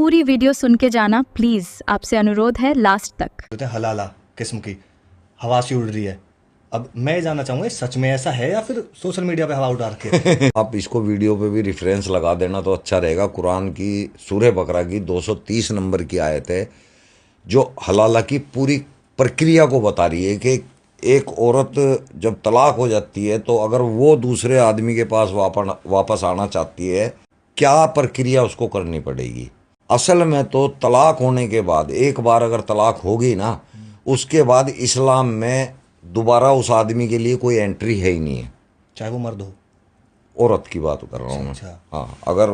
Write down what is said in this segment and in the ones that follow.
पूरी वीडियो सुन के जाना प्लीज, आपसे अनुरोध है लास्ट तक। हलाला किस्म की हवा सी उड़ रही है। अब मैं ये जानना चाहूंगा सच में ऐसा है या फिर सोशल मीडिया पे हवा उड़ा रखी है? आप इसको वीडियो पे भी रेफरेंस लगा देना तो अच्छा रहेगा। कुरान की सूरह बकरा की 230 नंबर की आयत है जो हलाला की पूरी प्रक्रिया को बता रही है कि एक औरत जब तलाक हो जाती है तो अगर वो दूसरे आदमी के पास वापस आना चाहती है, क्या प्रक्रिया उसको करनी पड़ेगी। असल में तो तलाक होने के बाद, एक बार अगर तलाक होगी ना, उसके बाद इस्लाम में दोबारा उस आदमी के लिए कोई एंट्री है ही नहीं है, चाहे वो मर्द हो। औरत की बात कर रहा हूँ मैं। अच्छा। हाँ, अगर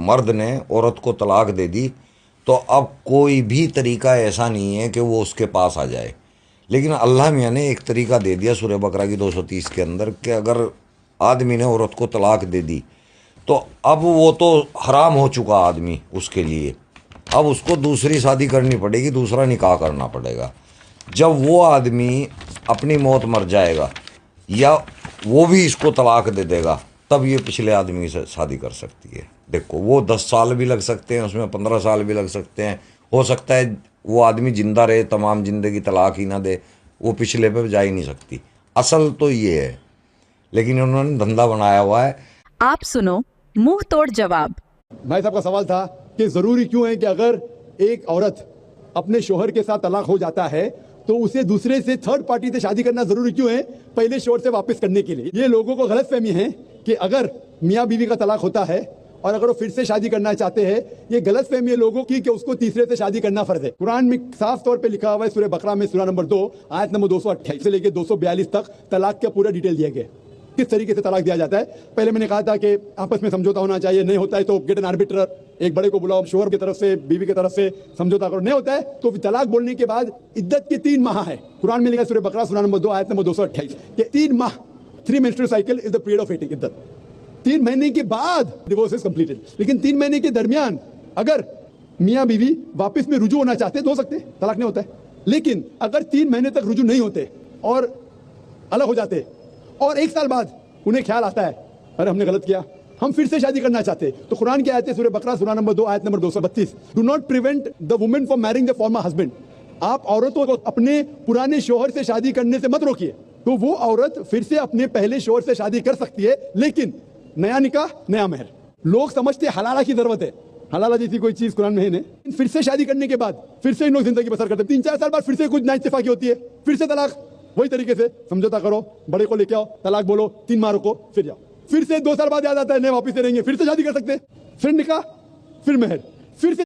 मर्द ने औरत को तलाक दे दी तो अब कोई भी तरीका ऐसा नहीं है कि वो उसके पास आ जाए। लेकिन अल्लाह मियाँ ने एक तरीका दे दिया सूरह बकरा की 230 के अंदर कि अगर आदमी ने औरत को तलाक दे दी तो अब वो तो हराम हो चुका आदमी उसके लिए, अब उसको दूसरी शादी करनी पड़ेगी, दूसरा निकाह करना पड़ेगा। जब वो आदमी अपनी मौत मर जाएगा या वो भी इसको तलाक दे देगा तब ये पिछले आदमी से शादी कर सकती है। देखो, वो 10 साल भी लग सकते हैं, उसमें 15 साल भी लग सकते हैं, हो सकता है वो आदमी जिंदा रहे तमाम जिंदगी, तलाक ही ना दे, वो पिछले पे जा ही नहीं सकती। असल तो ये है, लेकिन उन्होंने धंधा बनाया हुआ है। आप सुनो मुंह तोड़ जवाब। भाई साहब का सवाल था कि जरूरी क्यों है कि अगर एक औरत अपने शोहर के साथ तलाक हो जाता है तो उसे दूसरे से, थर्ड पार्टी से शादी करना जरूरी क्यों है पहले शोहर से वापस करने के लिए। ये लोगों को गलतफहमी है कि अगर मियाँ बीवी का तलाक होता है और अगर वो फिर से शादी करना चाहते हैं, ये गलतफहमी है लोगों की कि उसको तीसरे से शादी करना फर्ज है। कुरान में साफ तौर पे लिखा हुआ है सूरह बकरा में सूरह नंबर 2 आयत नंबर 228 से लेकर 242 तक तलाक का पूरा डिटेल दिया गया, किस तरीके से तलाक दिया जाता है। पहले मैंने कहा था कि आपस में समझौता होना चाहिए, नहीं होता है तो गेट एन आर्बिट्रर, एक बड़े को बुलाओ, शोहर की तरफ से बीवी की तरफ से समझौता करो, नहीं होता है तो तलाक बोलने के बाद इद्दत के 3 माह है। कुरान में लिखा सूरह बकरा सूरह नंबर 2 आयत नंबर 228 कि 3 माह, 3 menstrual cycle is the period of waiting, इद्दत। 3 महीने के बाद डिवोर्स इज कंप्लीटेड। लेकिन 3 महीने के दरमियान अगर मियाँ बीवी वापस में रुजू होना चाहते तो हो सकते, तलाक नहीं होता है। लेकिन अगर 3 महीने तक रुजू नहीं होते और अलग हो जाते और 1 साल बाद उन्हें ख्याल आता है अरे हमने गलत किया, हम फिर से शादी करना चाहते, तो कुरान की आयत है सूरह बकरा सूरह नंबर 2 आयत number 232, do not prevent the women from marrying the former husband. आप औरतों को अपने पुराने शोहर से शादी करने से मत रोकिए। तो वो औरत फिर से अपने पहले शोहर से शादी कर सकती है, लेकिन नया निकाह नया महर। लोग समझते हलाला की जरूरत है, हलाला जैसी कोई चीज कुरान में है नहीं। फिर से शादी करने के बाद फिर से इन लोग जिंदगी बसर करते, 3-4 साल बाद फिर से कुछ नाइतफाकी होती है, फिर से तलाक। वही तरीके से समझौता करो, बड़े को लेके आओ, तलाक बोलो, 3 माह रुको, फिर जाओ, फिर से 2 साल बाद याद आता है नहीं वापिस रहेंगे, फिर से शादी कर सकते, फिर निकाह, फिर महर, फिर से